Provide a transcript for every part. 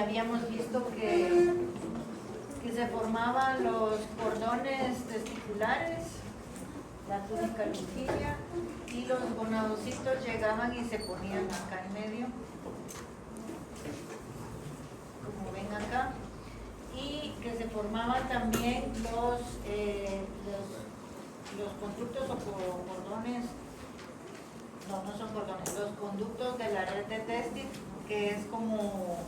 habíamos visto que se formaban los cordones testiculares, la túnica lujiria, y los gonadocitos llegaban y se ponían acá en medio, como ven acá, y que se formaban también los conductos o cordones, no son cordones, los conductos de la red de testis, que es como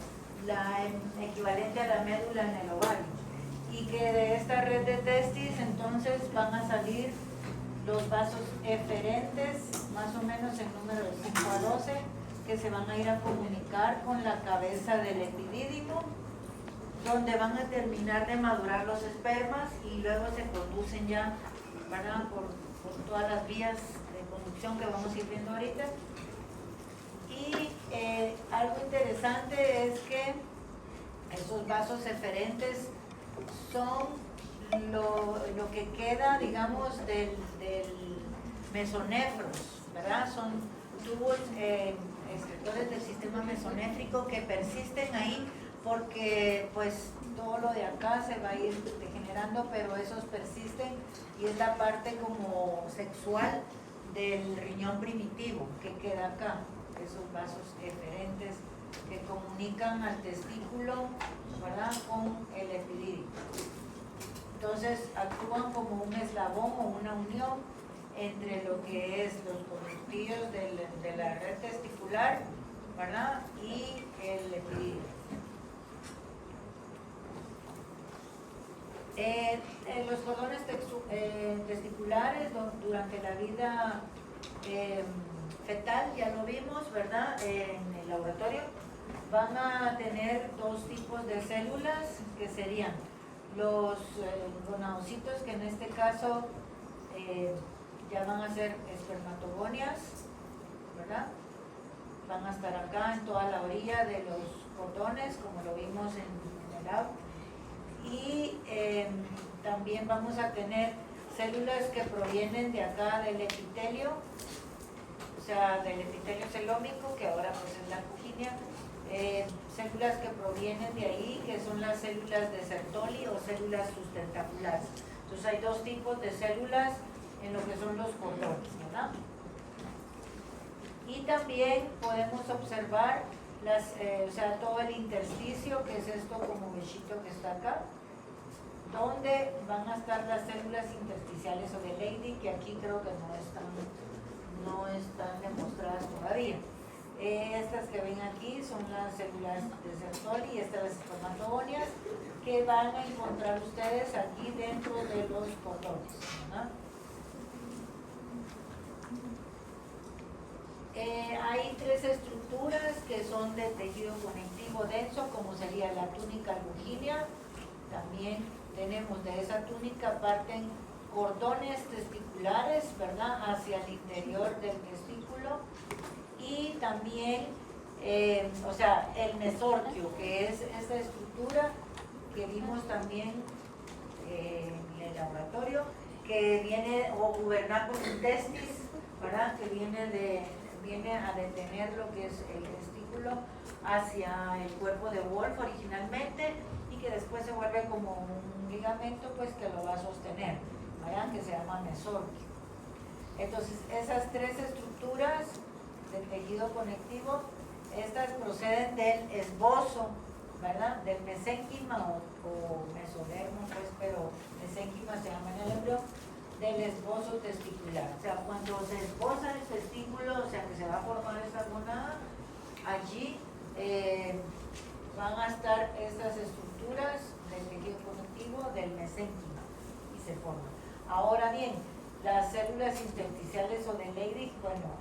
la equivalente a la médula en el ovario, y que de esta red de testis entonces van a salir los vasos eferentes, más o menos en número de 5 a 12, que se van a ir a comunicar con la cabeza del epidídimo, donde van a terminar de madurar los espermas y luego se conducen ya, ¿verdad?, por todas las vías de conducción que vamos a ir viendo ahorita. Y algo interesante es que esos vasos eferentes son lo que queda, digamos, del mesonefros, ¿verdad? Son tubos excretores del sistema mesonéfrico que persisten ahí porque pues todo lo de acá se va a ir degenerando, pero esos persisten y es la parte como sexual del riñón primitivo que queda acá, esos vasos eferentes que comunican al testículo, ¿verdad?, con el epidídimo. Entonces actúan como un eslabón o una unión entre lo que es los conductillos de la red testicular, ¿verdad?, y el epidídimo. Los cordones testiculares durante la vida fetal, ya lo vimos, ¿verdad?, en el laboratorio, van a tener dos tipos de células que serían los gonadocitos, que en este caso ya van a ser espermatogonias, ¿verdad? Van a estar acá en toda la orilla de los cordones, como lo vimos en el lab. Y también vamos a tener células que provienen de acá del epitelio, o sea, del epitelio celómico, que ahora pues es la cujinia, células que provienen de ahí, que son las células de Sertoli o células sustentaculares. Entonces hay dos tipos de células en lo que son los cordones, ¿verdad? Y también podemos observar o sea, todo el intersticio, que es esto como vellito que está acá, donde van a estar las células intersticiales o de Leydig, que aquí creo que no están demostradas todavía. Estas que ven aquí son las células de Sertoli y estas las espermatogonias que van a encontrar ustedes aquí dentro de los cordones, ¿verdad? Hay tres estructuras que son de tejido conectivo denso, como sería la túnica lujiria. También tenemos de esa túnica parten cordones testiculares, ¿verdad?, hacia el interior del testículo, y también, o sea, el mesorquio, que es esta estructura que vimos también en el laboratorio, que viene, o gubernaculum testis, ¿verdad?, que viene a detener lo que es el testículo hacia el cuerpo de Wolf originalmente, y que después se vuelve como un ligamento pues que lo va a sostener, ¿verdad?, que se llama mesorquio. Entonces esas tres estructuras del tejido conectivo, estas proceden del esbozo, ¿verdad?, del mesénquima o mesodermo, pues, pero mesénquima se llama en el embrión, del esbozo testicular. O sea, cuando se esboza el testículo, o sea, que se va a formar esa gonada, allí van a estar estas estructuras del tejido conectivo del mesénquima y se forman. Ahora bien, las células intersticiales o de Leydig, bueno,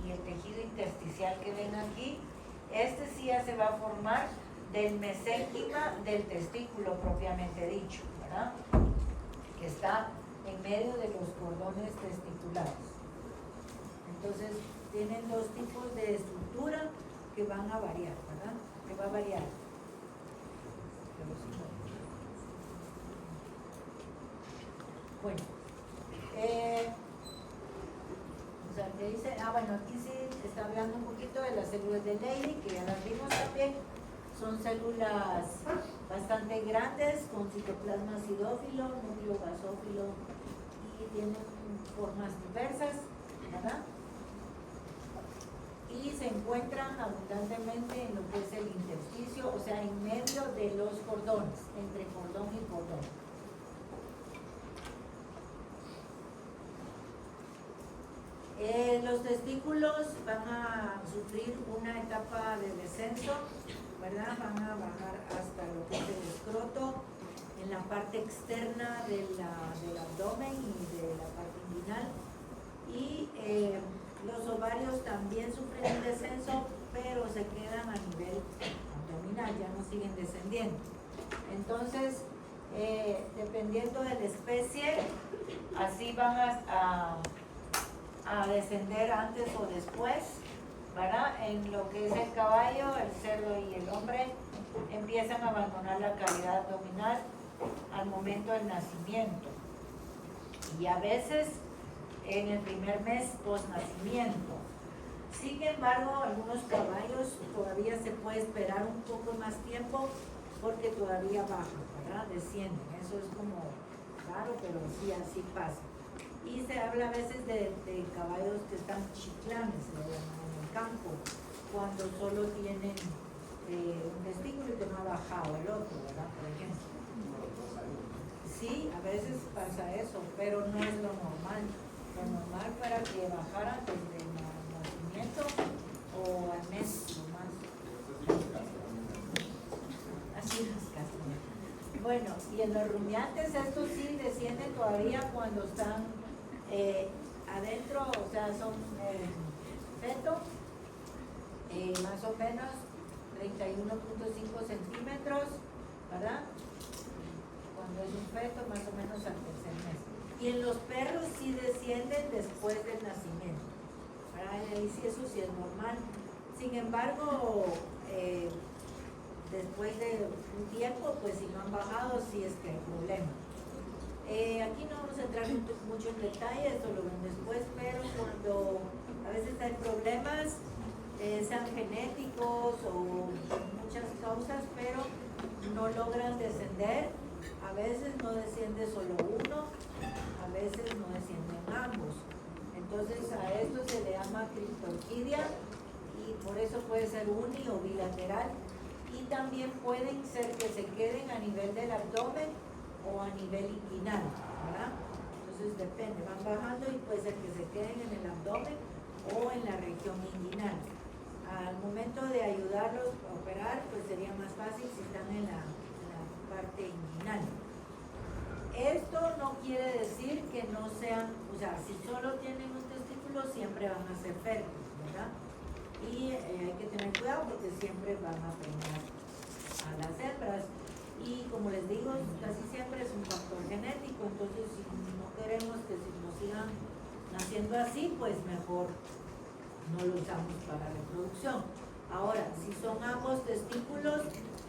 y el tejido intersticial que ven aquí, este sí ya se va a formar del mesénquima del testículo propiamente dicho, ¿verdad?, que está en medio de los cordones testiculares. Entonces tienen dos tipos de estructura que van a variar, ¿verdad?, que va a variar. Bueno, o sea, que dice, bueno, aquí sí está hablando un poquito de las células de Leydig, que ya las vimos también, Son células bastante grandes con citoplasma acidófilo, núcleo basófilo y tienen formas diversas, ¿verdad? Y se encuentran abundantemente en lo que es el intersticio, o sea, en medio de los cordones, entre cordón y cordón. Los testículos van a sufrir una etapa de descenso, ¿verdad? Van a bajar hasta lo que es el escroto, en la parte externa del abdomen y de la parte inguinal. Y los ovarios también sufren un descenso, pero se quedan a nivel abdominal, ya no siguen descendiendo. Entonces, dependiendo de la especie, así van a descender antes o después, ¿verdad? En lo que es el caballo, el cerdo y el hombre empiezan a abandonar la cavidad abdominal al momento del nacimiento y a veces en el primer mes post nacimiento. Sin embargo, algunos caballos todavía se puede esperar un poco más tiempo porque todavía bajan, ¿verdad? Descienden. Eso es como raro, pero sí, así pasa. Y se habla a veces de caballos que están chiclanes, se llaman en el campo, cuando solo tienen un testículo y que no ha bajado el otro, ¿verdad? Por ejemplo. Sí, a veces pasa eso, pero no es lo normal. Lo normal para que bajaran desde el nacimiento o al mes, lo más. Así es, casi. Bueno, y en los rumiantes estos sí descienden todavía cuando están adentro, o sea, son feto, más o menos 31.5 centímetros, ¿verdad? Cuando es un feto, más o menos al tercer mes. Y en los perros sí descienden después del nacimiento, ¿verdad? Ahí sí, eso sí es normal. Sin embargo, después de un tiempo, pues si no han bajado, sí es que hay problema. Aquí no vamos a entrar mucho en detalle, esto lo ven después, pero cuando a veces hay problemas, sean genéticos o muchas causas, pero no logran descender, a veces no desciende solo uno, a veces no descienden ambos. Entonces a esto se le llama criptorquidia y por eso puede ser uni o bilateral, y también pueden ser que se queden a nivel del abdomen o a nivel inguinal, ¿verdad? Entonces depende, van bajando y puede ser que se queden en el abdomen o en la región inguinal. Al momento de ayudarlos a operar, pues sería más fácil si están en la parte inguinal. Esto no quiere decir que no sean, o sea, si solo tienen un testículo siempre van a ser fértiles, ¿verdad? Y hay que tener cuidado porque siempre van a peinar a las hembras. Y como les digo, casi siempre es un factor genético, entonces si no queremos que nos sigan naciendo así, pues mejor no lo usamos para reproducción. Ahora, si son ambos testículos,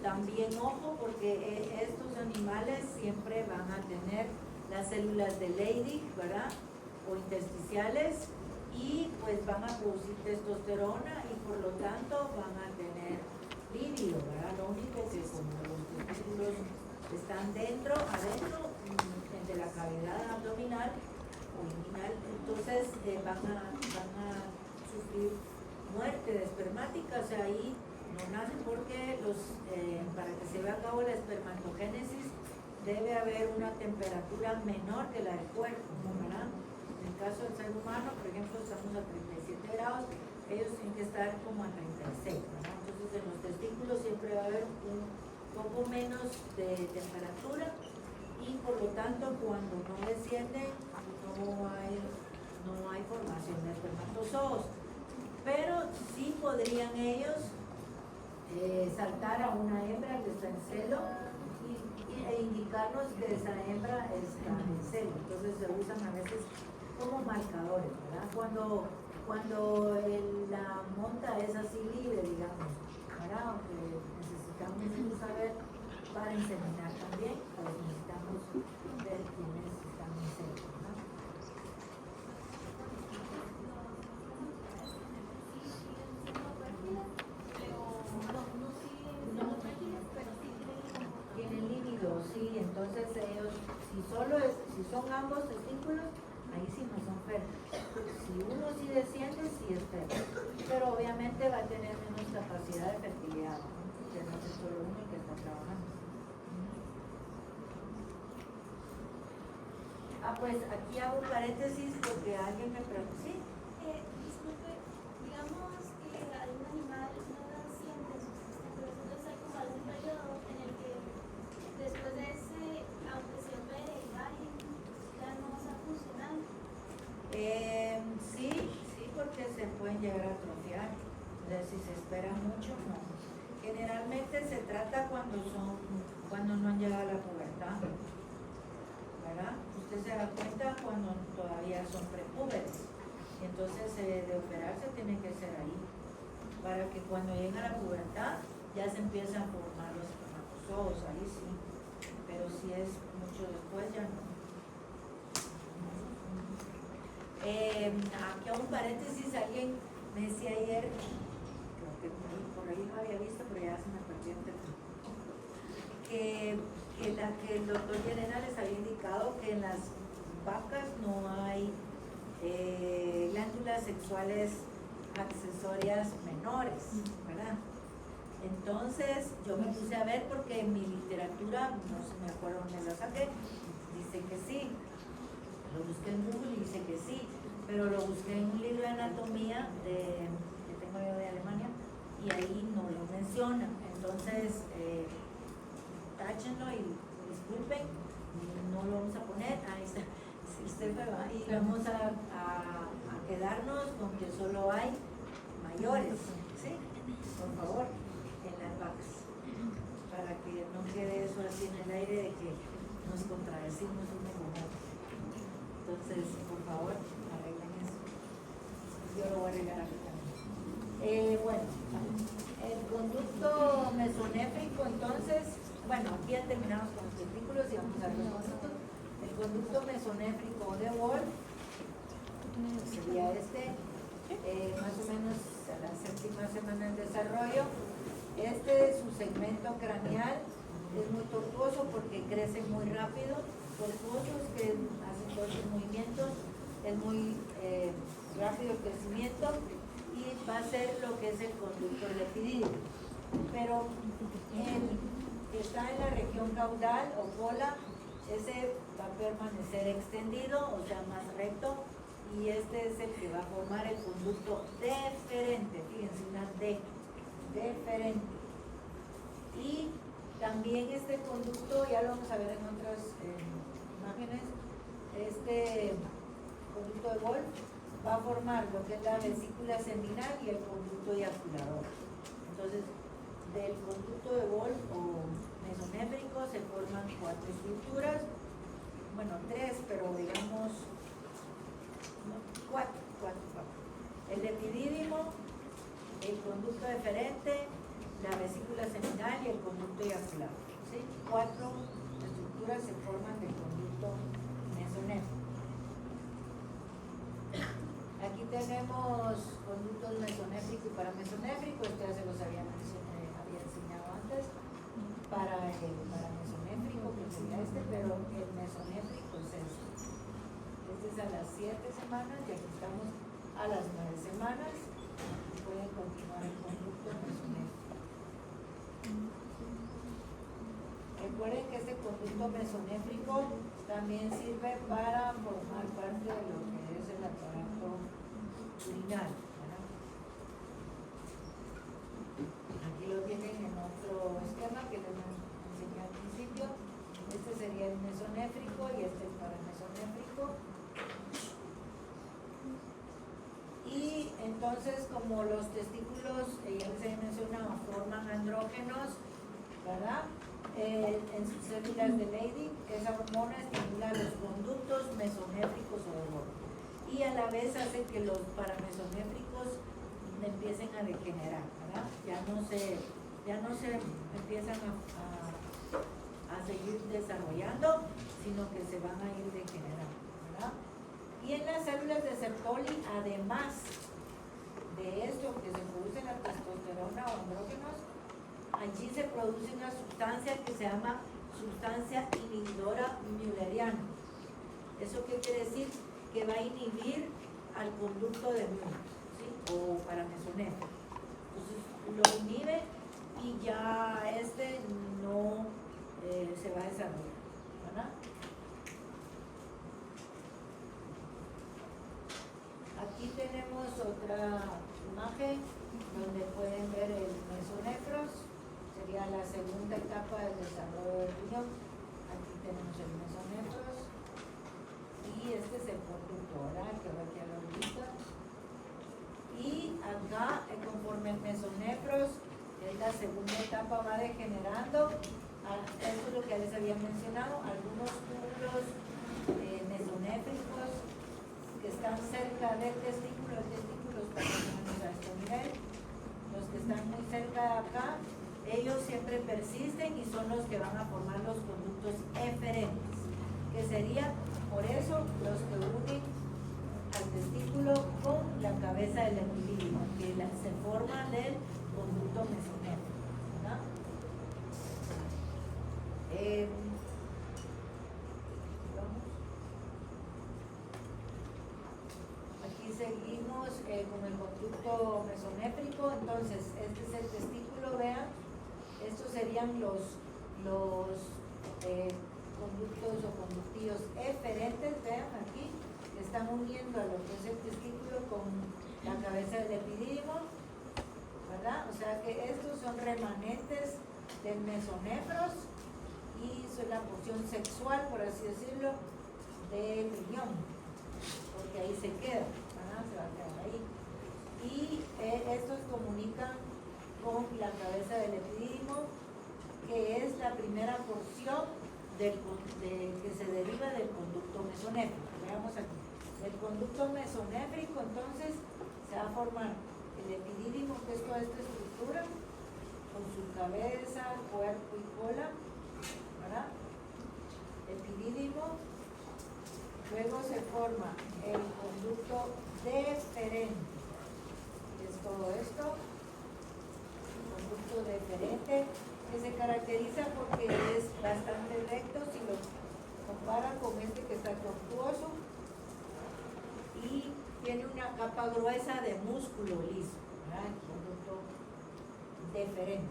también ojo, porque estos animales siempre van a tener las células de Leydig, ¿verdad? O intersticiales, y pues van a producir testosterona y por lo tanto van a tener líbido, ¿verdad? Lo único que como los testículos están adentro de la cavidad abdominal o inguinal, entonces van a sufrir muerte de espermática, o sea, ahí no nacen porque para que se lleve a cabo la espermatogénesis debe haber una temperatura menor que la del cuerpo, ¿verdad? En el caso del ser humano, por ejemplo, estamos a 37 grados, ellos tienen que estar como a 36, ¿verdad? Entonces en los testículos siempre va a haber un poco menos de temperatura y por lo tanto cuando no descienden no hay formación de espermatozoos, pero sí podrían ellos saltar a una hembra que está en celo e indicarnos que esa hembra está en celo. Entonces se usan a veces como marcadores, ¿verdad? Cuando la monta es así libre, digamos, ¿verdad? Aunque necesitamos saber para inseminar también, pues necesitamos ver quiénes están en celo, ¿verdad? Si son ambos testículos, ahí sí no son fértiles. Si uno sí desciende, sí es fértil. Pero obviamente va a tener menos capacidad de fertilidad, ¿no? Que no es solo uno el que está trabajando. Pues aquí hago un paréntesis porque alguien me preguntó. ¿Sí? Disculpe, digamos que algún animal no siente sus testículos, entonces hay como algún periodo en el que después de ese, aunque se opere y baje, ya no está funcionando. Sí, porque se pueden llegar a atrofiar. Entonces, si se espera mucho, no. Generalmente se trata cuando no han llegado a la pubertad, ¿verdad? Usted se da cuenta cuando todavía son prepúberes. Entonces, de operarse tiene que ser ahí, para que cuando lleguen a la pubertad ya se empiezan a formar los espermatozoides, ahí sí. Pero si es mucho después, ya no. Aquí hago un paréntesis, alguien me decía ayer, creo que por ahí lo había visto, pero ya se me perdió el teléfono, que el doctor Llerena les había indicado que en las vacas no hay glándulas sexuales accesorias menores, ¿verdad? Entonces yo me puse a ver porque en mi literatura, no sé, me acuerdo dónde la saqué, dice que sí. Lo busqué en Google y dice que sí, pero lo busqué en un libro de anatomía que tengo yo de Alemania y ahí no lo menciona. Entonces, táchenlo y disculpen, no lo vamos a poner. Ahí está, si usted me va, y vamos a quedarnos con que solo hay mayores, ¿sí? Por favor, en las vacas, para que no quede eso así en el aire de que nos contradecimos uno con otro. Entonces, por favor, arreglen eso. Yo lo voy a arreglar aquí también. Bueno, el conducto mesonéfrico, entonces, bueno, aquí ya terminamos con los testículos y vamos a ver los conductos. El conducto mesonéfrico de Wolf sería más o menos a la séptima semana del desarrollo. Su segmento craneal es muy tortuoso porque crece muy rápido. Tortuosos que hacen todos los movimientos, es muy rápido el crecimiento y va a ser lo que es el conducto lepidídico. Pero que está en la región caudal o cola, ese va a permanecer extendido, o sea, más recto, y este es el que va a formar el conducto deferente, fíjense, una D, deferente. Y también este conducto, ya lo vamos a ver en otras imágenes, este conducto de Wolf va a formar lo que es la vesícula seminal y el conducto eyaculador. Entonces, del conducto de Wolf o mesonéfrico se forman 4 estructuras, bueno, 3, pero digamos 4. El epidídimo, el conducto deferente, la vesícula seminal y el conducto eyaculador. ¿Sí? 4 estructuras se forman del conducto mesonéfrico. Aquí tenemos conductos mesonéfrico y paramesonéfrico, esto ya se los había enseñado antes, para mesonéfrico, que sería pero el mesonéfrico es este. Este es a las 7 semanas y aquí estamos a las 9 semanas y pueden continuar el conducto mesonéfrico. Recuerden que este conducto mesonéfrico también sirve para formar parte de lo que es el aparato urinario, ¿verdad? Aquí lo tienen en otro esquema que les enseñé al principio. Este sería el mesonéfrico y este es para el mesonéfrico. Y entonces, como los testículos, ya les he mencionado, forman andrógenos, ¿verdad? En sus células de Leydig, esa hormona estimula los conductos mesonéfricos o de Wolf. Y a la vez hace que los paramesonéfricos empiecen a degenerar, ¿verdad? Ya no se empiezan a seguir desarrollando, sino que se van a ir degenerando, ¿verdad? Y en las células de Sertoli, además de esto que se produce la testosterona o andrógenos, allí se produce una sustancia que se llama sustancia inhibidora mülleriana. ¿Eso qué quiere decir? Que va a inhibir al conducto de Müller, ¿sí? O paramesonefro. Entonces lo inhibe y ya no se va a desarrollar, ¿verdad? Aquí tenemos otra imagen donde pueden ver el mesonefros, sería la segunda etapa del desarrollo del riñón. Aquí tenemos el mesonefros y este es el conducto oral que va aquí a la orillita. Y acá, conforme el mesonefros, en la segunda etapa va degenerando. Esto es lo que les había mencionado, algunos túbulos mesonéfricos que están cerca del testículo. El testículo está más o menos a este nivel. Los que están muy cerca de acá, ellos siempre persisten y son los que van a formar los conductos eferentes, que serían por eso los que unen al testículo con la cabeza del epidídimo, que se forma del conducto mesonéfrico, ¿verdad? Aquí seguimos con el conducto mesonéfrico. Entonces este es el testículo, vean, estos serían los conductos o conductillos eferentes, vean aquí, que están uniendo a lo que es el testículo con la cabeza del epidídimo, ¿verdad? O sea que estos son remanentes del mesonefros y son la porción sexual, por así decirlo, del riñón, porque ahí se queda, ¿verdad? Se va a quedar ahí. Y estos comunican con la cabeza del epidídimo, que es la primera porción que se deriva del conducto mesonéfrico. Veamos aquí. El conducto mesonéfrico, entonces, se va a formar el epidídimo, que es toda esta estructura, con su cabeza, cuerpo y cola, ¿verdad? Epidídimo. Luego se forma el conducto deferente, que es todo esto. Conducto deferente, que se caracteriza porque es bastante recto si lo comparan con este que está tortuoso y tiene una capa gruesa de músculo liso, ¿verdad? El conducto deferente.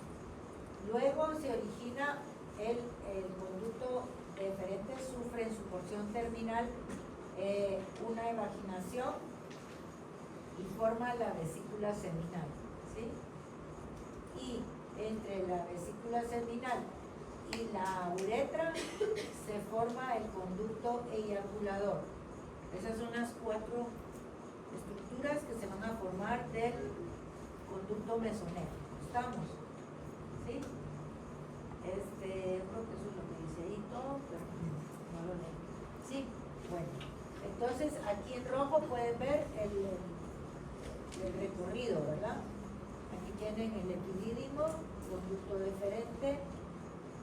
Luego se origina el conducto deferente, sufre en su porción terminal una evaginación y forma la vesícula seminal, ¿sí? Y entre la vesícula seminal y la uretra se forma el conducto eyaculador. Esas son las 4 estructuras que se van a formar del conducto mesonéfrico. ¿Estamos? ¿Sí? Creo que eso es lo que dice ahí todo, pero no lo leo. Sí, bueno. Entonces aquí en rojo pueden ver el recorrido, ¿verdad? Aquí tienen el epidídimo, conducto deferente,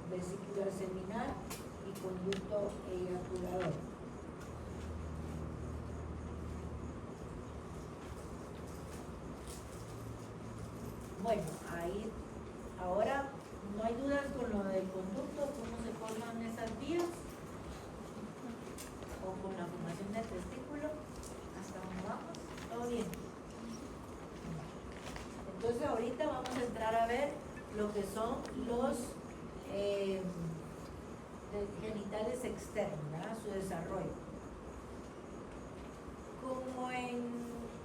vesícula seminal y conducto eyaculador. Bueno, ahí, ahora no hay dudas con lo del conducto, cómo se forman esas vías, o con la formación del testículo, hasta dónde vamos, todo bien. Entonces ahorita vamos a entrar a ver lo que son los genitales externos, ¿verdad? Su desarrollo.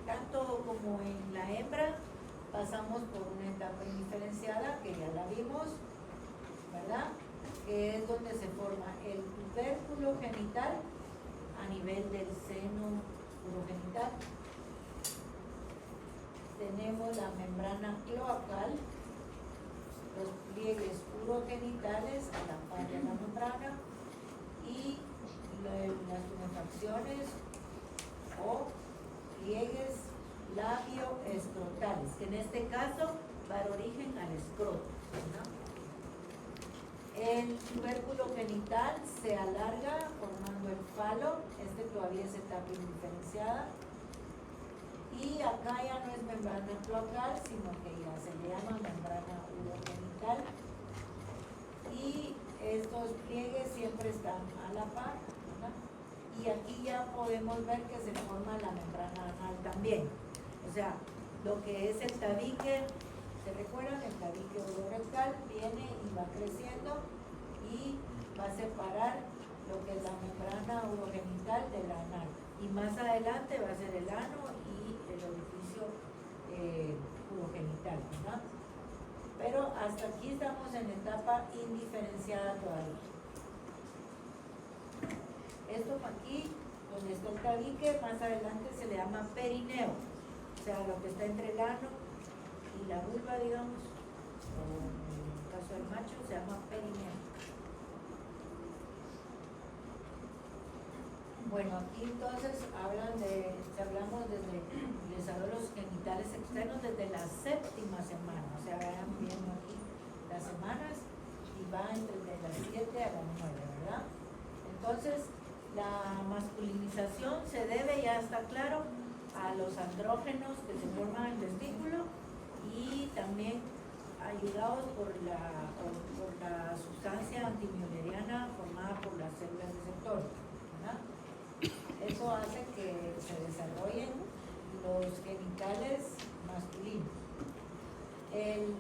Tanto como en la hembra, pasamos por una etapa indiferenciada, que ya la vimos, ¿verdad? Que es donde se forma el tubérculo genital a nivel del seno urogenital. Tenemos la membrana cloacal, los pliegues urogenitales a la par de la membrana y las tumefacciones o pliegues labioescrotales, que en este caso va a dar origen al escroto, ¿no? El tubérculo genital se alarga formando el falo, todavía es etapa indiferenciada, y acá ya no es membrana cloacal, sino que ya se le llama membrana urogenital, y estos siempre están a la par, ¿verdad? Y aquí ya podemos ver que se forma la membrana anal también. O sea, lo que es el tabique, ¿se recuerdan? El tabique urorectal viene y va creciendo y va a separar lo que es la membrana urogenital del anal. Y más adelante va a ser el ano y el orificio urogenital, ¿verdad? Pero hasta aquí estamos en etapa indiferenciada todavía. Esto aquí, donde está el tabique, más adelante se le llama perineo. O sea, lo que está entre el ano y la vulva, digamos, o en el caso del macho, se llama perineo. Bueno, aquí entonces hablamos desde el desarrollo de los genitales externos desde la 7ª semana, o sea, vayan viendo aquí las semanas y va entre las 7 a las 9, ¿verdad? Entonces, la masculinización se debe, ya está claro, a los andrógenos que se forman en el testículo y también ayudados por la sustancia antimülleriana formada por las células receptoras, ¿verdad? Eso hace que se desarrollen los genitales masculinos. El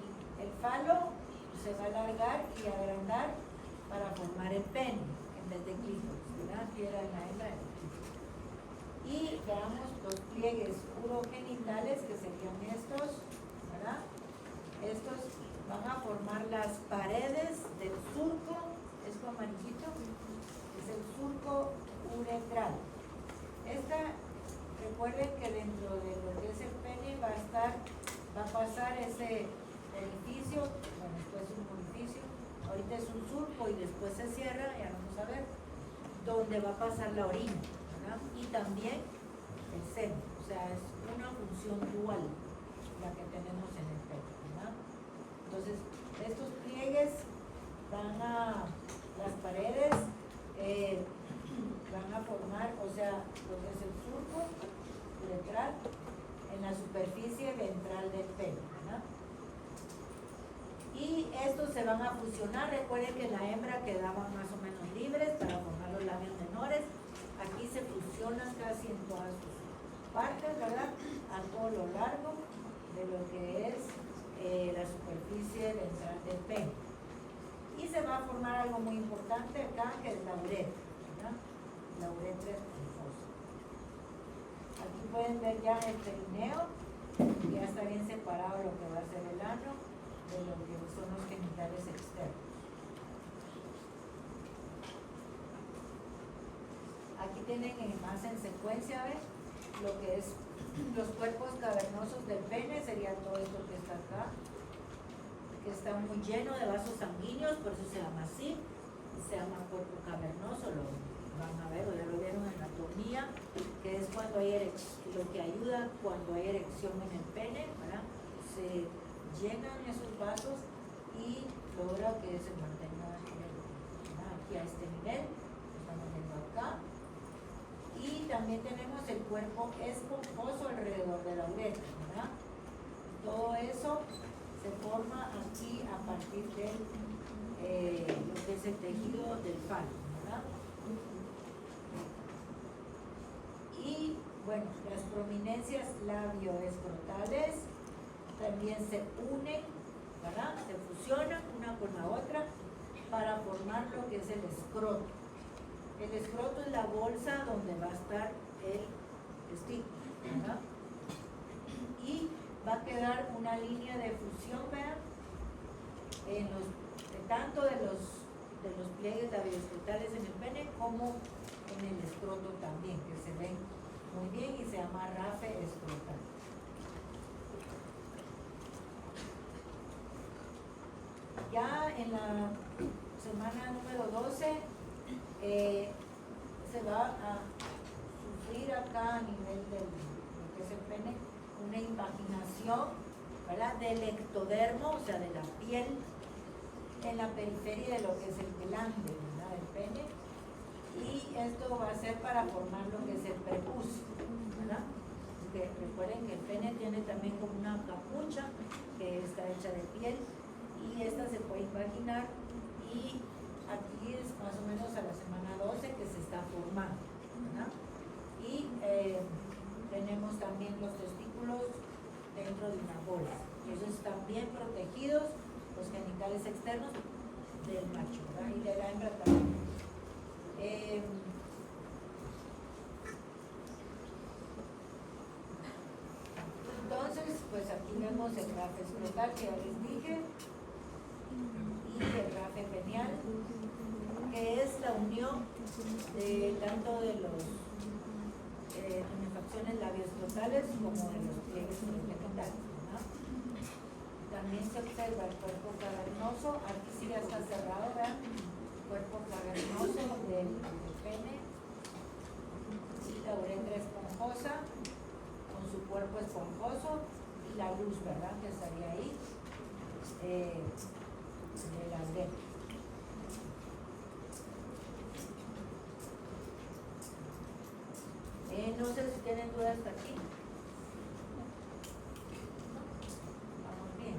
falo se va a alargar y agrandar para formar el pene en vez de clítoris, ¿verdad? Aquí era la hembra del clítoris. Y veamos los pliegues urogenitales, que serían estos, ¿verdad? Estos van a formar las paredes del surco, esto amarillito, es el surco uretral. Recuerden que dentro de lo que es el pene va a pasar ese orificio, bueno, después un orificio, ahorita es un surco y después se cierra, ya vamos a ver, donde va a pasar la orina, ¿verdad? Y también el seno, o sea, es una función dual la que tenemos en el pene, ¿verdad? Entonces, estos pliegues las paredes van a formar, o sea, lo que es el surco uretral en la superficie ventral del pene, ¿verdad? Y estos se van a fusionar. Recuerden que en la hembra quedaban más o menos libres para formar los labios menores. Aquí se fusionan casi en todas sus partes, ¿verdad? A todo lo largo de lo que es la superficie ventral del pene. Y se va a formar algo muy importante acá, que es la uretra, ¿verdad? La uretra esponjosa. Aquí pueden ver ya el perineo, que ya está bien separado lo que va a ser el ano de lo que son los genitales externos. Aquí tienen más en secuencia, ¿ves? Lo que es los cuerpos cavernosos del pene, sería todo esto que está acá, que está muy lleno de vasos sanguíneos, por eso se llama así, se llama cuerpo cavernoso, lo van a ver, o ya lo vieron en anatomía, que es cuando hay lo que ayuda cuando hay erección en el pene, ¿verdad? Se llenan esos vasos y logra que se mantenga aquí a este nivel, lo estamos viendo acá. Y también tenemos el cuerpo esponjoso alrededor de la uretra, ¿verdad? Todo eso se forma aquí a partir de lo que es el tejido del falo, ¿verdad? Y bueno, las prominencias labioescrotales también se unen, ¿verdad? Se fusionan una con la otra para formar lo que es el escroto. El escroto es la bolsa donde va a estar el testículo, ¿verdad? Y va a quedar una línea de fusión, vean, tanto de los pliegues labioescrotales en el pene como en el escroto también, que se ven muy bien y se llama rafe escrotal. Ya en la semana número 12 se va a sufrir acá a nivel de lo que es el pene una invaginación, ¿verdad? Del ectodermo, o sea, de la piel en la periferia de lo que es el glande, ¿verdad? Del pene. Y esto va a ser para formar lo que es el prepucio, ¿verdad? Porque recuerden que el pene tiene también como una capucha que está hecha de piel y esta se puede invaginar y aquí es más o menos a la semana 12 que se está formando, ¿verdad? Y tenemos también los testículos dentro de una bolsa. Entonces están bien protegidos los genitales externos del macho, ¿verdad? Y de la hembra también. Entonces, pues aquí vemos el rafe escrotal que ya les dije y el rafe penial, que es la unión de tanto de los tunefacciones labioscrotales como de los pliegues genitales, ¿no? También se observa el cuerpo cavernoso, aquí sí ya está cerrado, ¿verdad? Cuerpo cavernoso del pene y la uretra esponjosa con su cuerpo esponjoso y la luz, ¿verdad? Que estaría ahí de la uretra. No sé si tienen dudas hasta aquí. Vamos bien.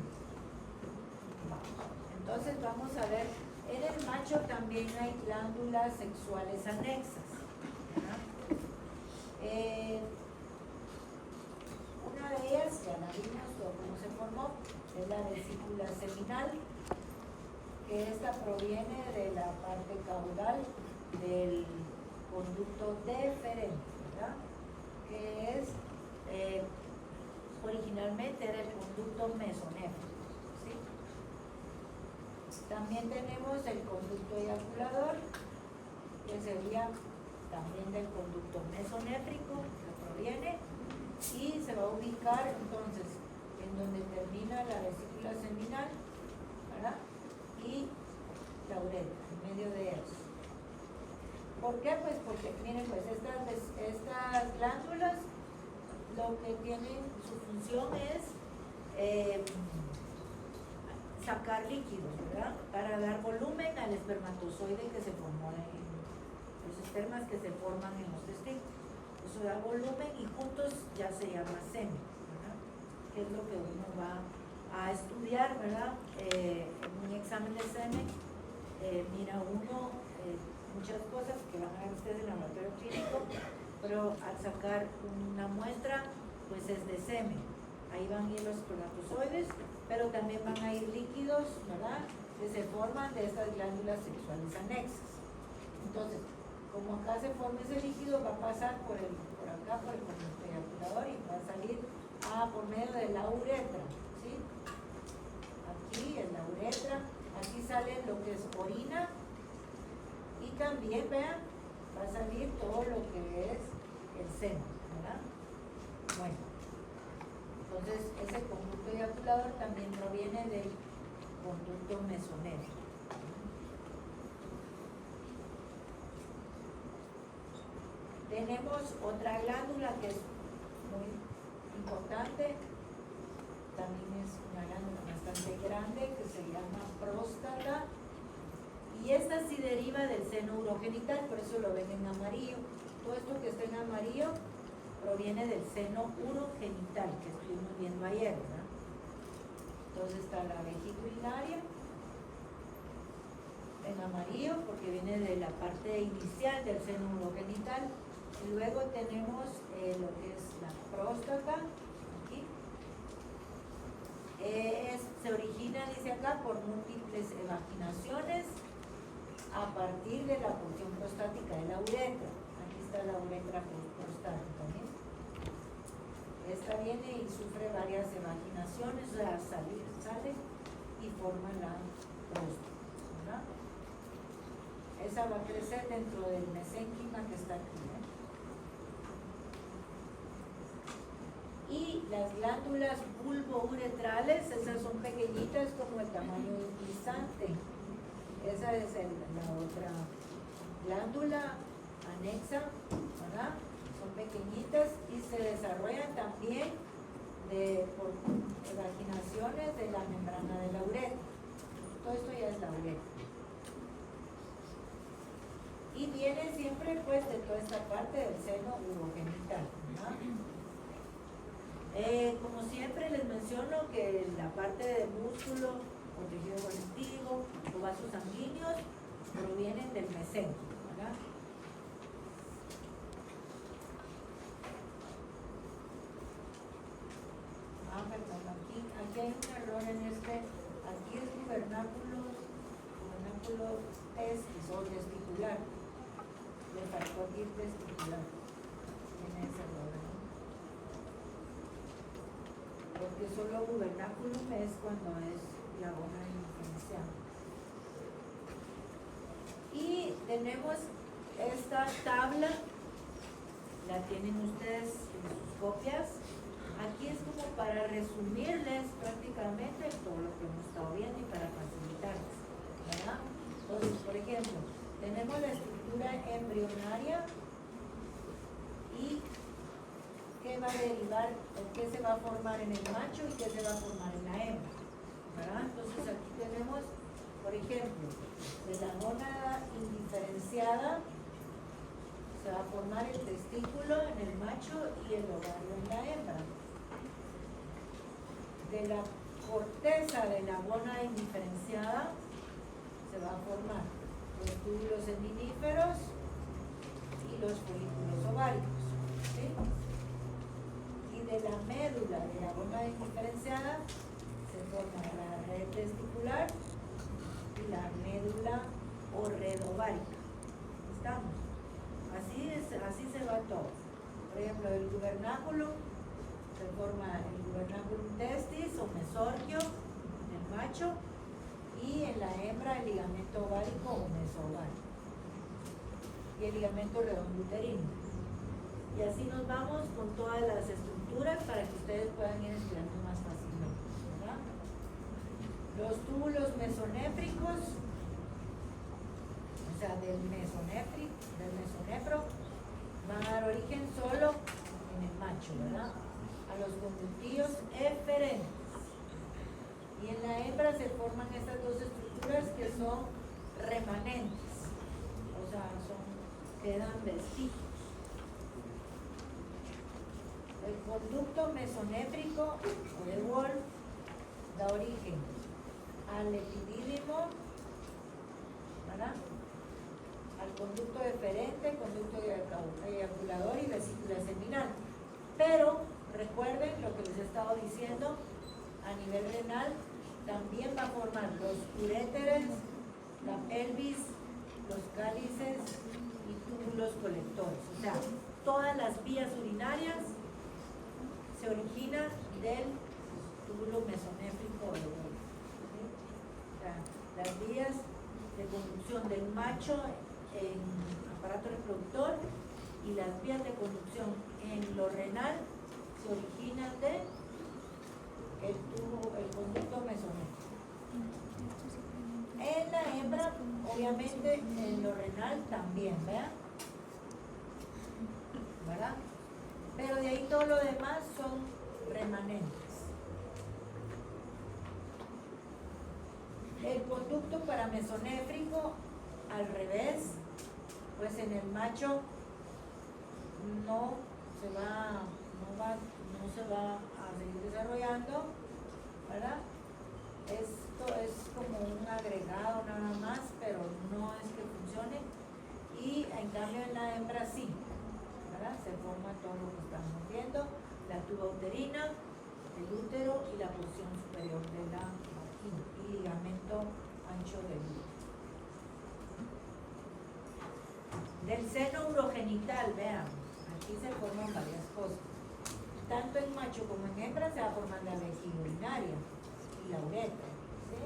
Entonces vamos a ver, en el macho también hay glándulas sexuales anexas, ¿verdad? Una de ellas, ya la vimos cómo se formó, es la vesícula seminal, que esta proviene de la parte caudal del conducto deferente, ¿verdad? Que es, originalmente era el conducto mesonéfrico, ¿sí? También tenemos el conducto eyaculador, que sería también del conducto mesonéfrico, que proviene, y se va a ubicar entonces en donde termina la vesícula seminal, ¿verdad? Y la uretra, en medio de ellos. ¿Por qué? Pues porque, miren, pues estas glándulas lo que tienen, su función es sacar líquidos, ¿verdad? Para dar volumen al espermatozoide que se formó en los espermas que se forman en los testículos. Eso da volumen y juntos ya se llama semen, ¿verdad? Que es lo que uno va a estudiar, ¿verdad? En un examen de semen, mira uno muchas cosas que van a ver ustedes en el laboratorio clínico, pero al sacar una muestra, pues es de semen. Ahí van a ir los espermatozoides, pero también van a ir líquidos, ¿verdad? Que se forman de estas glándulas sexuales anexas. Entonces, como acá se forma ese líquido, va a pasar por acá, por el conducto eyaculador y va a salir por medio de la uretra, ¿sí? Aquí en la uretra, aquí sale lo que es orina y también, vean, va a salir todo lo que es el seno, ¿verdad? Bueno, entonces ese conducto eyaculador también proviene del conducto mesonéfrico. Tenemos otra glándula que es muy importante, también es una glándula bastante grande que se llama próstata, y esta sí deriva del seno urogenital, por eso lo ven en amarillo. Todo esto que está en amarillo proviene del seno urogenital que estuvimos viendo ayer, ¿verdad? Entonces está la vejiga urinaria en amarillo porque viene de la parte inicial del seno urogenital. Y luego tenemos lo que es la próstata, aquí. Se origina, dice acá, por múltiples evaginaciones a partir de la porción prostática de la uretra. Aquí está la uretra prostática, ¿bien? Esta viene y sufre varias evaginaciones, o sea, sale y forma la próstata, ¿verdad? Esa va a crecer dentro del mesénquima que está aquí, ¿eh? Y las glándulas bulbouretrales, esas son pequeñitas como el tamaño de un guisante. Esa es la otra glándula anexa, ¿verdad? Son pequeñitas y se desarrollan también por evaginaciones de la membrana de la uretra. Todo esto ya es la uretra. Y viene siempre pues de toda esta parte del seno urogenital, ¿verdad? Como siempre les menciono que la parte del músculo o tejido conectivo o vasos sanguíneos seno, ¿verdad? Perdón, aquí hay un error en aquí es gubernáculo testis o testicular. Le faltó aquí testicular. Tiene ese error, ¿no? Porque solo gubernáculum es cuando es la bona diferenciada. Y tenemos esta tabla, la tienen ustedes en sus copias. Aquí es como para resumirles prácticamente todo lo que hemos estado viendo y para facilitarles, ¿verdad? Entonces, por ejemplo, tenemos la estructura embrionaria y qué va a derivar o qué se va a formar en el macho y qué se va a formar en la hembra, ¿verdad? Entonces aquí tenemos, por ejemplo, de la gónada indiferenciada se va a formar el testículo en el macho y el ovario en la hembra. De la corteza de la gónada indiferenciada se va a formar los túbulos seminíferos y los folículos ováricos, ¿sí? Y de la médula de la gónada indiferenciada se forma la red testicular y la médula o red ovárica. ¿Estamos? Así se va todo. Por ejemplo, el gubernáculo se forma el gubernáculum testis o mesorquio en el macho y en la hembra el ligamento ovárico o mesovárico y el ligamento redondo uterino. Y así nos vamos con todas las estructuras para que ustedes puedan ir estudiando más fácilmente, ¿verdad? Los túbulos mesonéfricos, o sea, del mesonefro, van a dar origen solo en el macho, ¿verdad? A los conductillos eferentes. Y en la hembra se forman estas dos estructuras que son remanentes, o sea, quedan vestigios. El conducto mesonéfrico o de Wolf da origen al epidídimo, ¿verdad? Al conducto deferente, conducto eyaculador y vesícula seminal. Pero recuerden lo que les he estado diciendo, a nivel renal también va a formar los uréteres, la pelvis, los cálices y túbulos colectores. O sea, todas las vías urinarias se originan del túbulo mesonéfrico de Wolf, ¿sí? O sea, las vías de conducción del macho en aparato reproductor y las vías de conducción en lo renal se originan de el conducto mesonéfrico. En la hembra, obviamente, en lo renal también, ¿verdad? Pero de ahí todo lo demás son remanentes. El conducto paramesonéfrico, al revés, pues en el macho no se va a seguir desarrollando, ¿verdad? Esto es como un agregado nada más, pero no es que funcione. Y en cambio en la hembra sí, ¿verdad? Se forma todo lo que estamos viendo, la tuba uterina, el útero y la porción superior de la vagina y ligamento ancho del útero. Del seno urogenital, vean, aquí se forman varias cosas. Tanto en macho como en hembra se va a formar la vejiga urinaria y la uretra, ¿sí?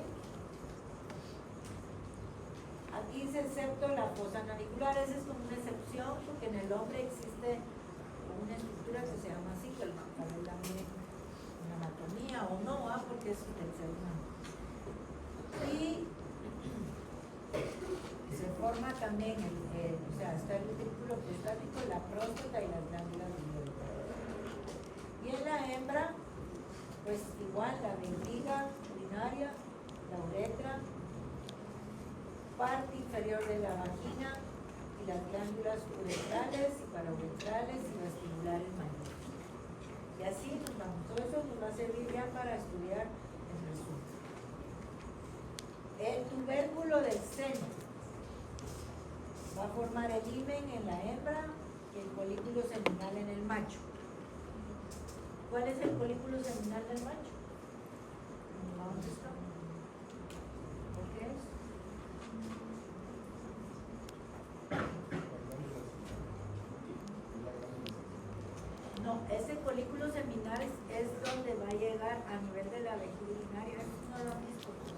Aquí se excepto la fosa navicular, esa es como una excepción porque en el hombre existe una estructura que se llama así, que tal vez la miren en anatomía o no, porque es su tercer mano. Y se forma también, o sea, está el utrículo prostático, la próstata y las glándulas biliares. Y en la hembra, pues igual la vejiga urinaria, la uretra, parte inferior de la vagina y las glándulas uretrales y parauretrales y vestibulares mayores. Y así nos vamos. Todo eso nos va a servir ya para estudiar el resumen. El tubérculo del seno. Va a formar el himen en la hembra y el folículo seminal en el macho. ¿Cuál es el folículo seminal del macho? ¿Dónde está? ¿Por qué es? No, ese folículo seminal es donde va a llegar a nivel de la vejiga urinaria. Esto no lo han visto, pero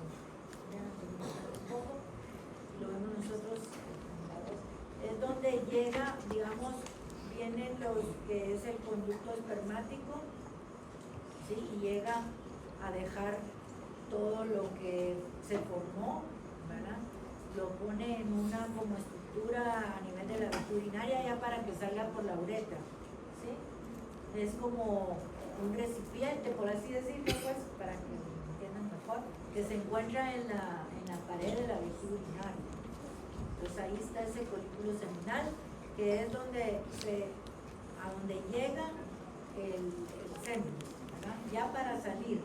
vean, un poco, lo vemos nosotros. Es donde llega, digamos, vienen los que es el conducto espermático, ¿sí? Y llega a dejar todo lo que se formó, ¿verdad? Lo pone en una como estructura a nivel de la vejiga urinaria ya para que salga por la uretra, ¿sí? Es como un recipiente, por así decirlo, pues, para que entiendan mejor, que se encuentra en la pared de la vejiga urinaria. Entonces ahí está ese folículo seminal, que es donde a donde llega el semen, ¿verdad? Ya para salir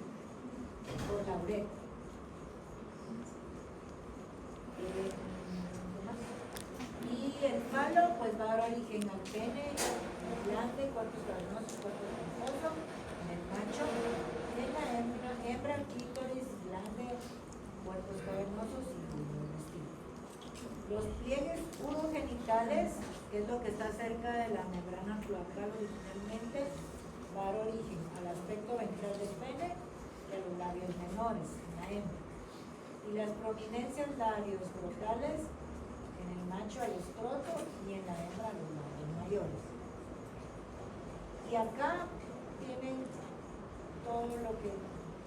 por la uretra. Y el falo pues va a dar origen al pene, glande, cuerpos cavernosos, cuerpo esponjoso, en el macho, en la hembra, clítoris, glande, cuerpos cavernosos y intestino. Los pliegues urogenitales, que es lo que está cerca de la membrana cloacal originalmente, va a dar origen al aspecto ventral del pene y a los labios menores en la hembra. Y las prominencias labioscrotales, en el macho al escroto y en la hembra los labios mayores. Y acá tienen todo lo que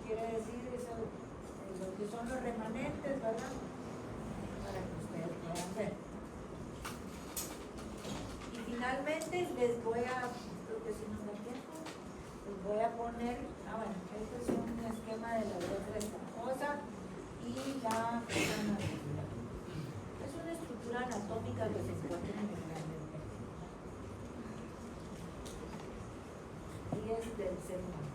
quiere decir eso, lo que son los remanentes, ¿verdad? Para que ustedes puedan ver. Y finalmente les voy a, creo que si nos da tiempo, les voy a poner, bueno, este es un esquema de la uretra esponjosa y la fosa navicular. Es una estructura anatómica que se encuentra en el glande del pene. Y es del ser humano.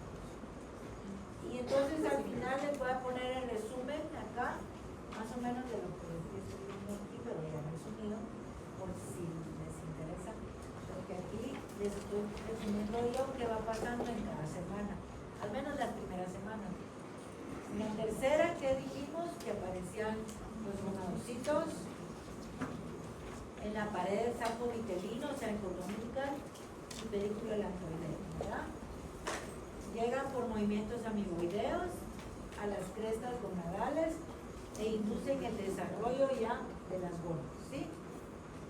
Y entonces al final les voy a poner el resumen acá, más o menos de lo que estoy viendo aquí, pero ya resumido, por si les interesa, porque aquí les estoy resumiendo yo qué va pasando en cada semana, al menos las primeras semanas. En la tercera, ¿qué dijimos? Que aparecían los gonadocitos en la pared del saco vitelino, o sea, el cordón umbilical y pedículo deltoideo, ¿verdad? Llegan por movimientos amiboideos a las crestas gonadales e inducen el desarrollo ya de las gonas, ¿sí?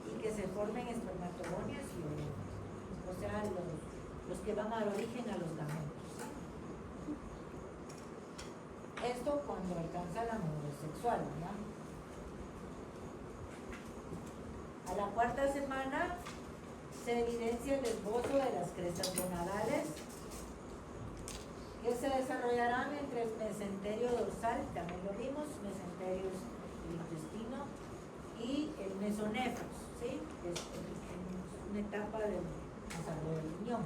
Y que se formen espermatogonias y ovulos, o sea, los que van a dar origen a los gametos, ¿sí? Esto cuando alcanza la madurez sexual, ¿verdad? A la cuarta semana se evidencia el esbozo de las crestas gonadales que se desarrollarán entre el mesenterio dorsal, también lo vimos, mesenterio del intestino, y el mesonefros, ¿sí? Que es una etapa del desarrollo del riñón.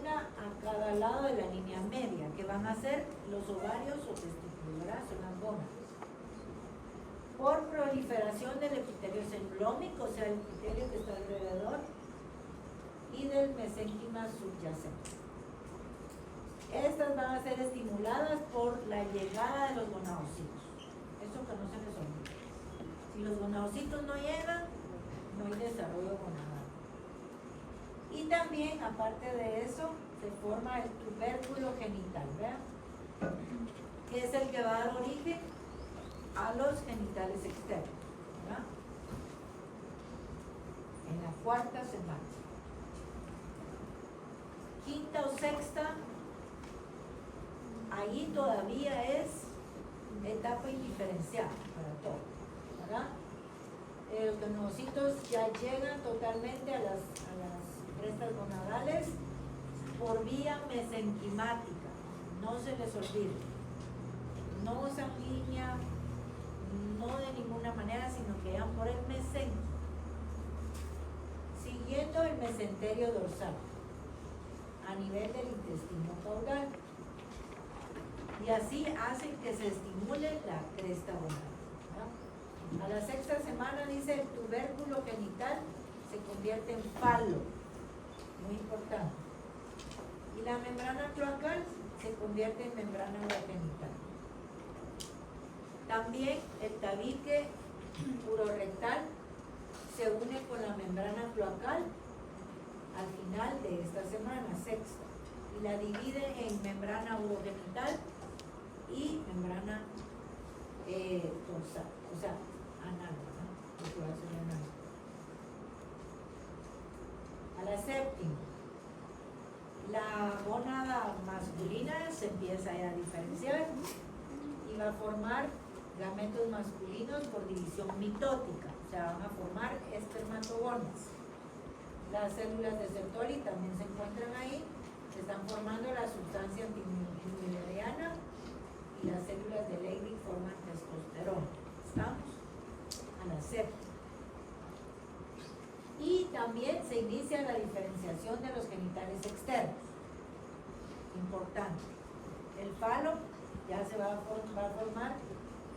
Una a cada lado de la línea media, que van a ser los ovarios o testículos, ¿verdad? Son las gónadas. Por proliferación del epitelio celulómico, o sea, el epitelio que está alrededor, y del mesénquima subyacente. Estas van a ser estimuladas por la llegada de los gonadocitos. Eso que no se les olvide. Si los gonadocitos no llegan, no hay desarrollo gonadal. Y también, aparte de eso, se forma el tubérculo genital, ¿vean? Que es el que va a dar origen a los genitales externos, ¿verdad? En la cuarta semana. Quinta o sexta, ahí todavía es etapa indiferenciada para todo, ¿verdad? Los gonadocitos ya llegan totalmente a las crestas gonadales por vía mesenquimática, no se les olvide, no sanguínea, no de ninguna manera, sino que van por el mesenquima, siguiendo el mesenterio dorsal a nivel del intestino caudal. Y así hacen que se estimule la cresta gonadal, ¿verdad? A la sexta semana dice el tubérculo genital se convierte en falo, muy importante. Y la membrana cloacal se convierte en membrana urogenital. También el tabique urorectal se une con la membrana cloacal al final de esta semana, sexta, y la divide en membrana urogenital y membrana dorsal, o sea, anal, ¿no? Circulación anal. A la séptima, la gónada masculina se empieza ya a diferenciar y va a formar gametos masculinos por división mitótica, o sea, van a formar espermatogonas. Las células de Sertoli también se encuentran ahí, se están formando la sustancia antimileriana y las células de Leydig forman testosterona. ¿Estamos? A la séptima. Y también se inicia la diferenciación de los genitales externos. Importante. El falo ya se va a formar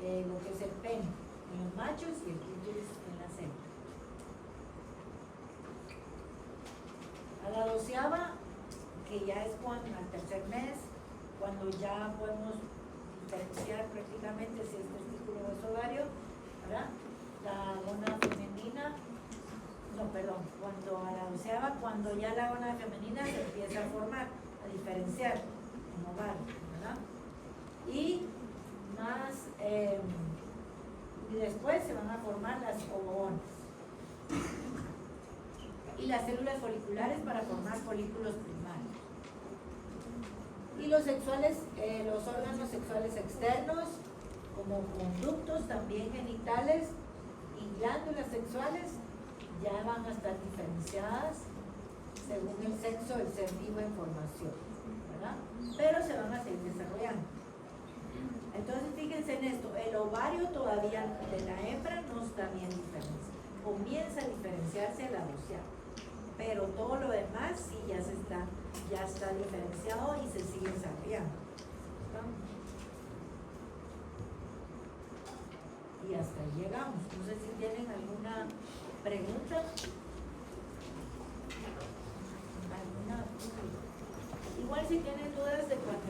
lo que es el pene en los machos y el clítoris en la hembras. A la 12ª, que ya es cuando, al tercer mes, cuando ya podemos diferenciar prácticamente si es testículo o es ovario, ¿verdad? La gónada femenina, no, perdón, cuando a la 12ª, cuando ya la gónada femenina se empieza a formar, a diferenciar en ovario, ¿verdad? Y más, y después se van a formar las ovogonas y las células foliculares para formar folículos primarios. Y los sexuales, los órganos sexuales externos, como conductos también genitales y glándulas sexuales, ya van a estar diferenciadas según el sexo del ser vivo en formación, ¿verdad? Pero se van a seguir desarrollando. Entonces fíjense en esto, el ovario todavía de la hembra no está bien diferenciado, comienza a diferenciarse a la 12ª, pero todo lo demás sí ya está diferenciado y se sigue desarrollando. ¿Estamos? Y hasta ahí llegamos. No sé si tienen alguna pregunta. ¿Alguna? Igual si tienen dudas de cuando